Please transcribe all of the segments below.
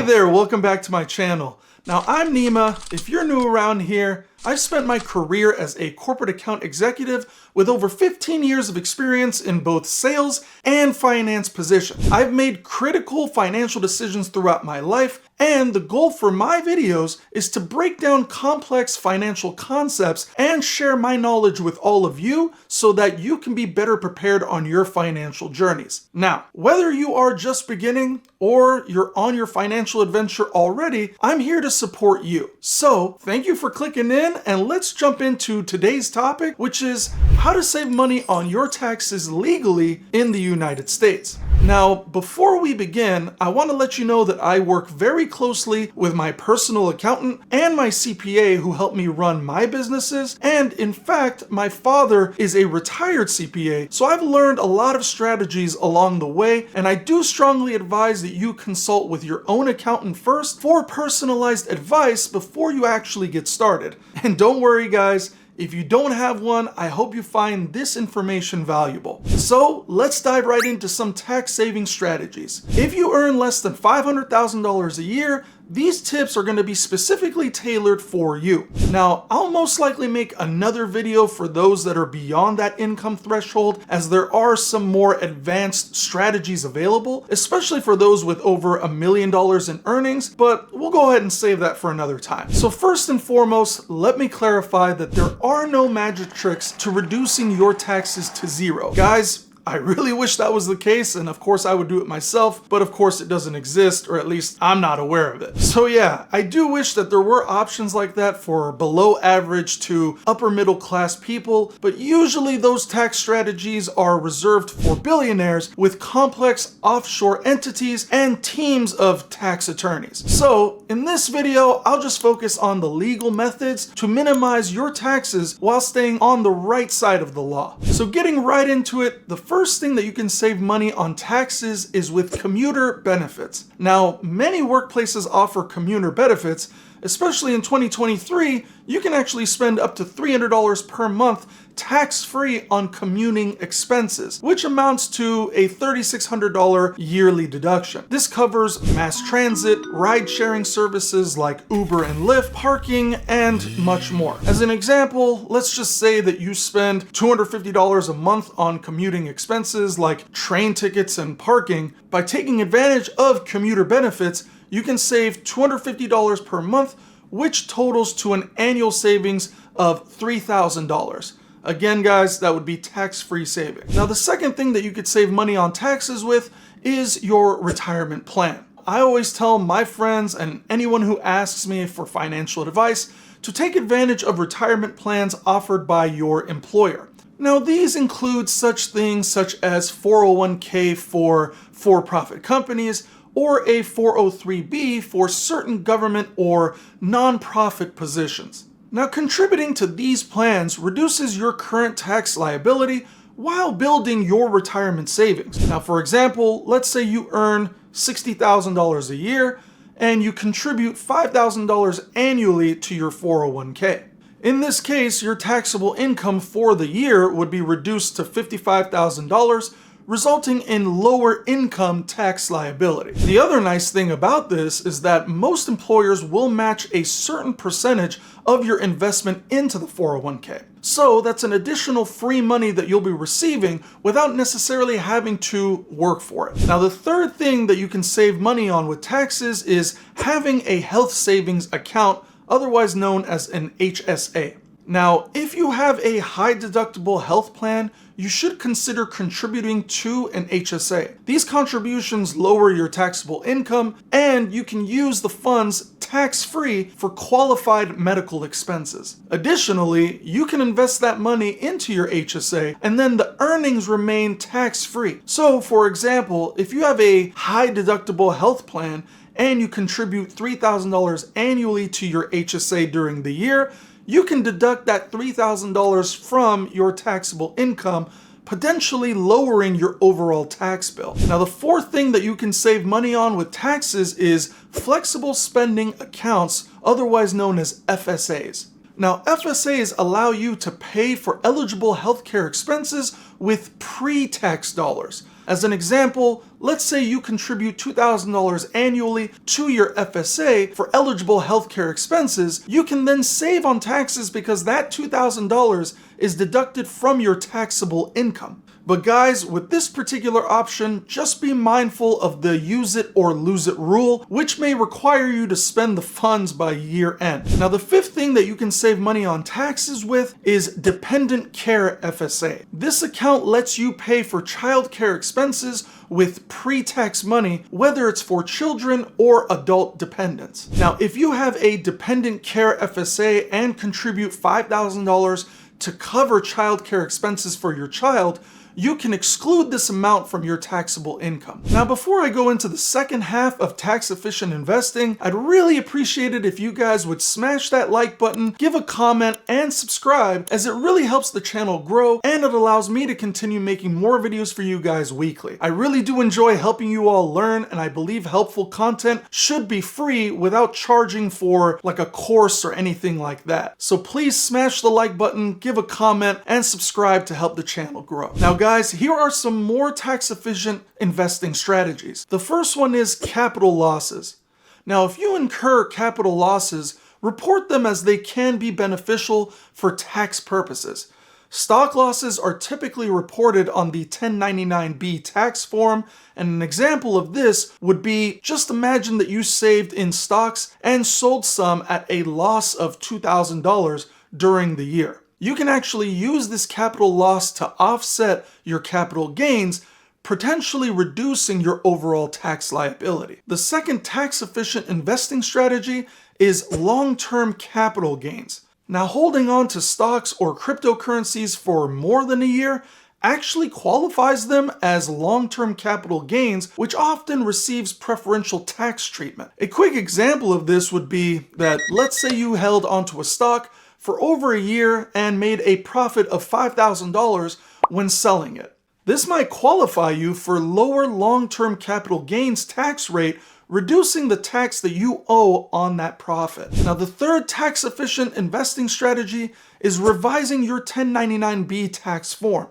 there, welcome back to my channel. Now I'm Nima. If you're new around here, I've spent my career as a corporate account executive with over 15 years of experience in both sales and finance positions. I've made critical financial decisions throughout my life, and the goal for my videos is to break down complex financial concepts and share my knowledge with all of you so that you can be better prepared on your financial journeys. Now, whether you are just beginning or you're on your financial adventure already, I'm here to support you. So, thank you for clicking in, and let's jump into today's topic, which is how to save money on your taxes legally in the United States. Now, before we begin, I want to let you know that I work very closely with my personal accountant and my CPA who help me run my businesses. And in fact, my father is a retired CPA, so I've learned a lot of strategies along the way, and I do strongly advise that you consult with your own accountant first for personalized advice before you actually get started. And don't worry, guys, if you don't have one, I hope you find this information valuable. So let's dive right into some tax saving strategies. If you earn less than $500,000 a year, these tips are going to be specifically tailored for you. Now, I'll most likely make another video for those that are beyond that income threshold, as there are some more advanced strategies available, especially for those with over $1 million in earnings, but we'll go ahead and save that for another time. So first and foremost, let me clarify that there are no magic tricks to reducing your taxes to zero. Guys, I really wish that was the case, and of course I would do it myself, but of course it doesn't exist, or at least I'm not aware of it. So yeah, I do wish that there were options like that for below average to upper middle class people, but usually those tax strategies are reserved for billionaires with complex offshore entities and teams of tax attorneys. So in this video, I'll just focus on the legal methods to minimize your taxes while staying on the right side of the law. So getting right into it, the first thing that you can save money on taxes is with commuter benefits. Now, many workplaces offer commuter benefits. Especially in 2023, you can actually spend up to $300 per month tax-free on commuting expenses, which amounts to a $3,600 yearly deduction. This covers mass transit, ride-sharing services like Uber and Lyft, parking, and much more. As an example, let's just say that you spend $250 a month on commuting expenses like train tickets and parking. By taking advantage of commuter benefits, you can save $250 per month, which totals to an annual savings of $3,000. Again, guys, that would be tax-free saving. Now, the second thing that you could save money on taxes with is your retirement plan. I always tell my friends and anyone who asks me for financial advice to take advantage of retirement plans offered by your employer. Now, these include such things such as 401k for for-profit companies, or a 403b for certain government or nonprofit positions. Now, contributing to these plans reduces your current tax liability while building your retirement savings. Now, for example, let's say you earn $60,000 a year and you contribute $5,000 annually to your 401k. In this case, your taxable income for the year would be reduced to $55,000, resulting in lower income tax liability. The other nice thing about this is that most employers will match a certain percentage of your investment into the 401k. So that's an additional free money that you'll be receiving without necessarily having to work for it. Now, the third thing that you can save money on with taxes is having a health savings account, otherwise known as an HSA. Now, if you have a high deductible health plan, you should consider contributing to an HSA. These contributions lower your taxable income, and you can use the funds tax-free for qualified medical expenses. Additionally, you can invest that money into your HSA, and then the earnings remain tax-free. So, for example, if you have a high deductible health plan and you contribute $3,000 annually to your HSA during the year, you can deduct that $3,000 from your taxable income, potentially lowering your overall tax bill. Now, the fourth thing that you can save money on with taxes is flexible spending accounts, otherwise known as FSAs. Now, FSAs allow you to pay for eligible healthcare expenses with pre-tax dollars. As an example, let's say you contribute $2,000 annually to your FSA for eligible healthcare expenses. You can then save on taxes because that $2,000 is deducted from your taxable income. But guys, with this particular option, just be mindful of the use it or lose it rule, which may require you to spend the funds by year end. Now, the fifth thing that you can save money on taxes with is Dependent Care FSA. This account lets you pay for childcare expenses with pre-tax money, whether it's for children or adult dependents. Now, if you have a Dependent Care FSA and contribute $5,000 to cover childcare expenses for your child, you can exclude this amount from your taxable income. Now, before I go into the second half of tax efficient investing, I'd really appreciate it if you guys would smash that like button, give a comment, and subscribe, as it really helps the channel grow and it allows me to continue making more videos for you guys weekly. I really do enjoy helping you all learn, and I believe helpful content should be free without charging for like a course or anything like that. So please smash the like button, give a comment, and subscribe to help the channel grow. Now guys, here are some more tax efficient investing strategies. The first one is capital losses. Now, if you incur capital losses, report them as they can be beneficial for tax purposes. Stock losses are typically reported on the 1099-B tax form, and an example of this would be, just imagine that you saved in stocks and sold some at a loss of $2,000 during the year. You can actually use this capital loss to offset your capital gains, potentially reducing your overall tax liability. The second tax-efficient investing strategy is long-term capital gains. Now, holding on to stocks or cryptocurrencies for more than a year actually qualifies them as long-term capital gains, which often receives preferential tax treatment. A quick example of this would be that, let's say you held onto a stock for over a year and made a profit of $5,000 when selling it. This might qualify you for lower long-term capital gains tax rate, reducing the tax that you owe on that profit. Now, the third tax-efficient investing strategy is revising your 1099-B tax form.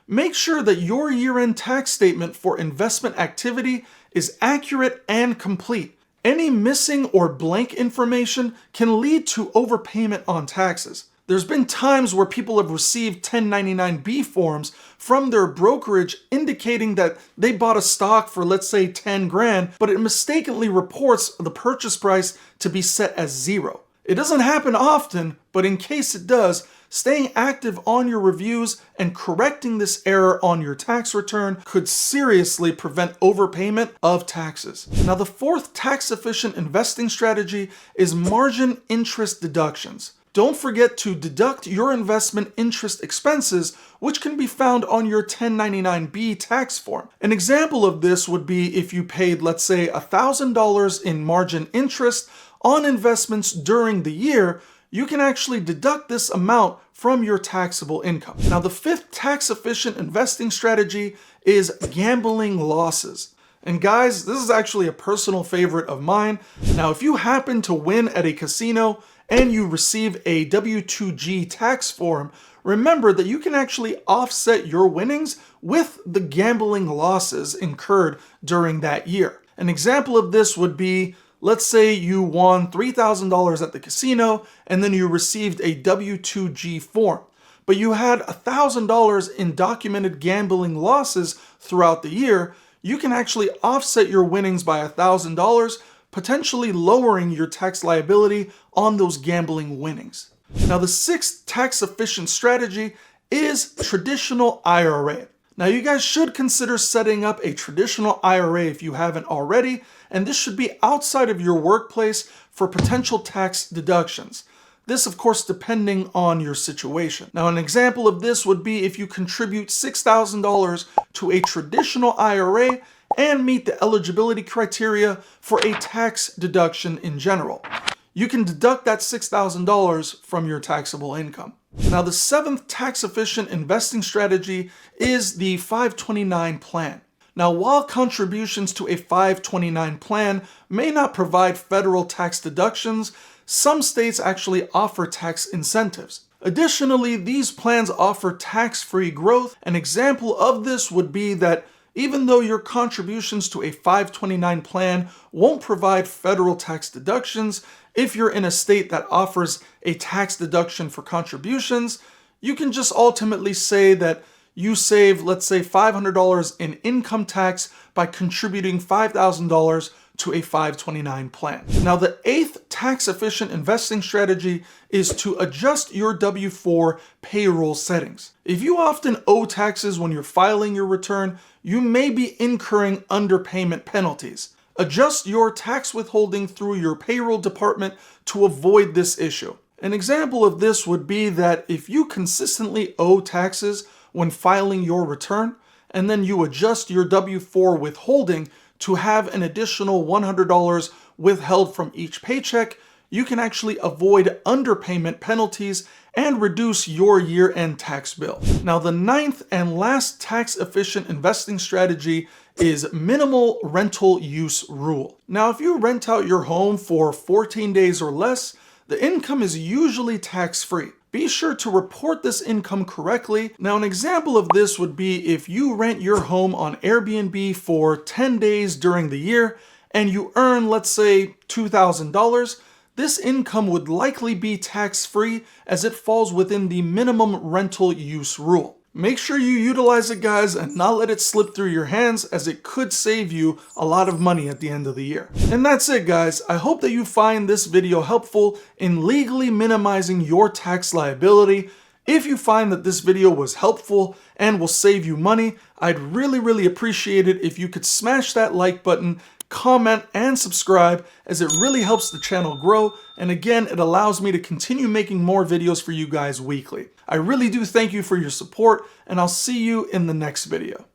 Make sure that your year-end tax statement for investment activity is accurate and complete. Any missing or blank information can lead to overpayment on taxes. There's been times where people have received 1099-B forms from their brokerage indicating that they bought a stock for, let's say, 10 grand, but it mistakenly reports the purchase price to be set as $0. It doesn't happen often, but in case it does, staying active on your reviews and correcting this error on your tax return could seriously prevent overpayment of taxes. Now, the fourth tax-efficient investing strategy is margin interest deductions. Don't forget to deduct your investment interest expenses, which can be found on your 1099-B tax form. An example of this would be if you paid, let's say, $1,000 in margin interest on investments during the year, you can actually deduct this amount from your taxable income. Now, the fifth tax-efficient investing strategy is gambling losses. And guys, this is actually a personal favorite of mine. Now, if you happen to win at a casino and you receive a W-2G tax form, remember that you can actually offset your winnings with the gambling losses incurred during that year. An example of this would be, let's say you won $3,000 at the casino and then you received a W-2G form, but you had $1,000 in documented gambling losses throughout the year. You can actually offset your winnings by $1,000, potentially lowering your tax liability on those gambling winnings. Now, the sixth tax-efficient strategy is traditional IRA. Now, you guys should consider setting up a traditional IRA if you haven't already, and this should be outside of your workplace for potential tax deductions. This, of course, depending on your situation. Now, an example of this would be if you contribute $6,000 to a traditional IRA and meet the eligibility criteria for a tax deduction in general. You can deduct that $6,000 from your taxable income. Now, the seventh tax-efficient investing strategy is the 529 plan. Now, while contributions to a 529 plan may not provide federal tax deductions, some states actually offer tax incentives. Additionally, these plans offer tax-free growth. An example of this would be that even though your contributions to a 529 plan won't provide federal tax deductions, if you're in a state that offers a tax deduction for contributions, you can just ultimately say that you save, let's say, $500 in income tax by contributing $5,000 to a 529 plan. Now, the 8th tax-efficient investing strategy is to adjust your W-4 payroll settings. If you often owe taxes when you're filing your return, you may be incurring underpayment penalties. Adjust your tax withholding through your payroll department to avoid this issue. An example of this would be that if you consistently owe taxes when filing your return, and then you adjust your W-4 withholding to have an additional $100 withheld from each paycheck, you can actually avoid underpayment penalties and reduce your year-end tax bill. Now, the 9th and last tax-efficient investing strategy is minimal rental use rule. Now, if you rent out your home for 14 days or less, the income is usually tax-free. Be sure to report this income correctly. Now, an example of this would be if you rent your home on Airbnb for 10 days during the year and you earn, let's say, $2,000, this income would likely be tax-free as it falls within the minimum rental use rule. Make sure you utilize it, guys, and not let it slip through your hands, as it could save you a lot of money at the end of the year. And that's it, guys. I hope that you find this video helpful in legally minimizing your tax liability. If you find that this video was helpful and will save you money, I'd really appreciate it if you could smash that like button, comment, and subscribe, as it really helps the channel grow, and again, it allows me to continue making more videos for you guys weekly. I really do thank you for your support, and I'll see you in the next video.